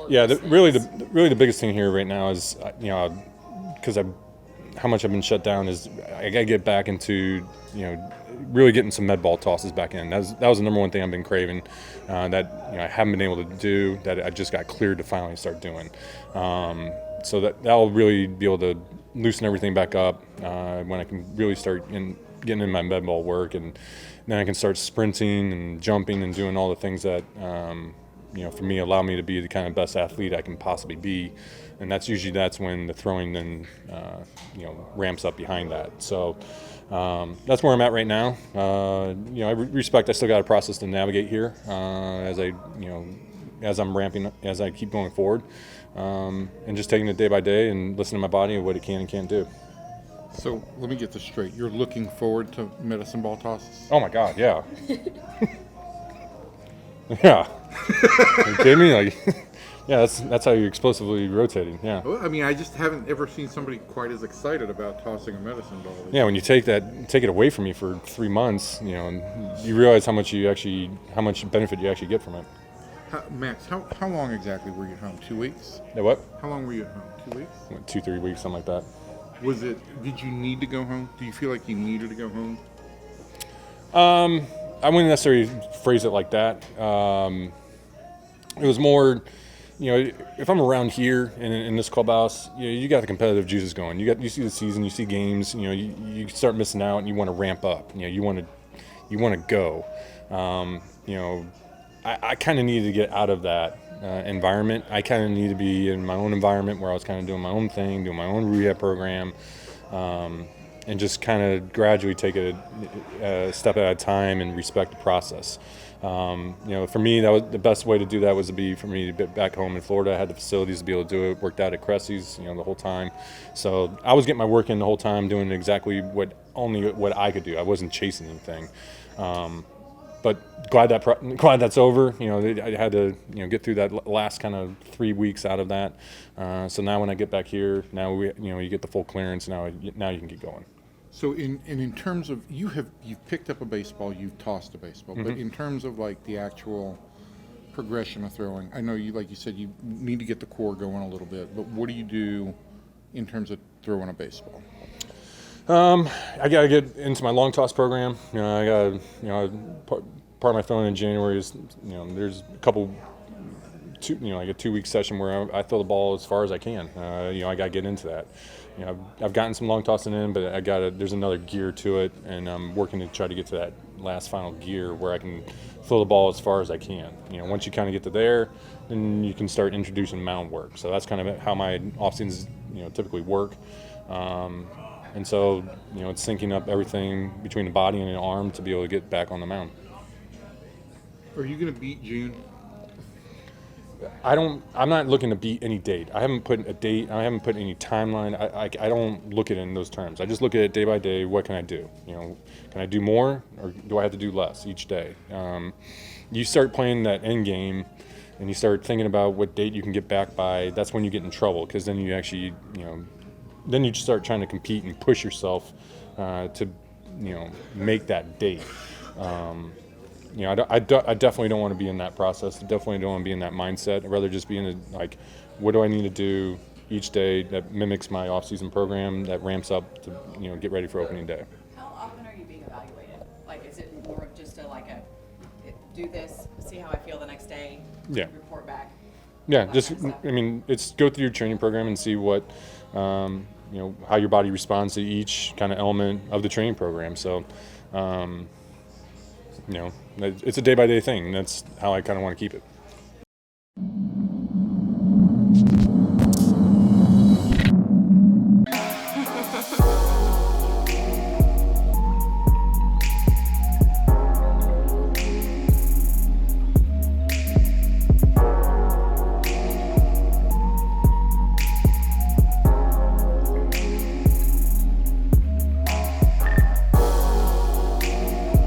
Yeah, really the biggest thing here right now is because how much I've been shut down is I got to get back into really getting some med ball tosses back in. That was the number one thing I've been craving that I haven't been able to do, that I just got cleared to finally start doing. So that'll really be able to loosen everything back up when I can really start getting in my med ball work, and then I can start sprinting and jumping and doing all the things that for me allow me to be the kind of best athlete I can possibly be. And that's when the throwing then ramps up behind that. So that's where I'm at right now. I respect I still got a process to navigate here as I'm ramping up, as I keep going forward, and just taking it day by day and listening to my body and what it can and can't do. So let me get this straight. You're looking forward to medicine ball tosses? Oh my God, yeah. Yeah. Are you kidding me? Yeah, that's how you're explosively rotating. Yeah. Well, I mean, I just haven't ever seen somebody quite as excited about tossing a medicine ball. Yeah, when you take it away from me for 3 months, and you realize how much benefit you actually get from it. Max, how long exactly were you at home? 2 weeks? Yeah, what? How long were you at home? 2 weeks? 2-3 weeks, something like that. Did you need to go home? Do you feel like you needed to go home? I wouldn't necessarily phrase it like that. It was more, if I'm around here in this clubhouse, you got the competitive juices going. You see the season, you see games. You start missing out, and you want to ramp up. You want to go. I kind of needed to get out of that environment. I kind of need to be in my own environment where I was kind of doing my own thing, doing my own rehab program, and just kind of gradually take it a step at a time and respect the process. For me, that was the best way to do that for me to get back home in Florida. I had the facilities to be able to do it. Worked out at Cressy's, the whole time. So I was getting my work in the whole time, doing exactly what I could do. I wasn't chasing anything. But glad that's over. I had to get through that last kind of 3 weeks out of that. So now when I get back here, now you get the full clearance. Now you can get going. So in terms of you've picked up a baseball, you've tossed a baseball, Mm-hmm. but in terms of like the actual progression of throwing, I know like you said, you need to get the core going a little bit. But what do you do in terms of throwing a baseball? I gotta get into my long toss program. I got part of my throwing in January is there's a couple. Like a 2-week session where I throw the ball as far as I can. I got to get into that. I've gotten some long tossing in, but there's another gear to it, and I'm working to try to get to that last final gear where I can throw the ball as far as I can. Once you kind of get to there, then you can start introducing mound work. So that's kind of how my off seasons typically work. And so it's syncing up everything between the body and the arm to be able to get back on the mound. Are you going to beat June? I'm not looking to beat any date. I haven't put a date. I haven't put any timeline. I don't look at it in those terms. I just look at it day by day. What can I do? Can I do more, or do I have to do less each day? You start playing that end game, and you start thinking about what date you can get back by. That's when you get in trouble, because then you actually, then you start trying to compete and push yourself to, make that date. I definitely don't want to be in that process. I definitely don't want to be in that mindset. I'd rather just be in what do I need to do each day that mimics my off-season program, that ramps up to, get ready for opening day. How often are you being evaluated? Is it more of just do this, see how I feel the next day, report back? Yeah, it's go through your training program and see what, how your body responds to each kind of element of the training program. So, it's a day-by-day thing. That's how I kind of want to keep it.